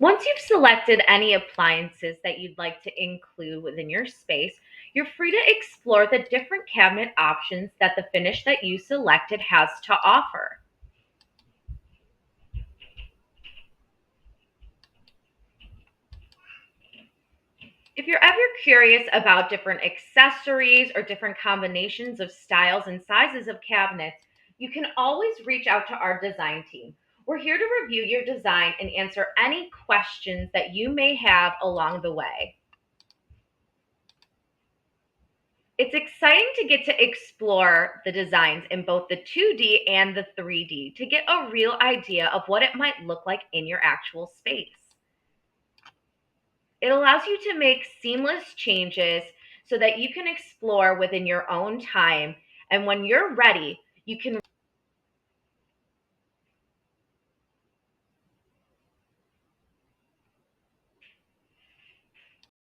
Once you've selected any appliances that you'd like to include within your space, you're free to explore the different cabinet options that the finish that you selected has to offer. If you're ever curious about different accessories or different combinations of styles and sizes of cabinets, you can always reach out to our design team. We're here to review your design and answer any questions that you may have along the way. It's exciting to get to explore the designs in both the 2D and the 3D to get a real idea of what it might look like in your actual space. It allows you to make seamless changes so that you can explore within your own time. And when you're ready, you can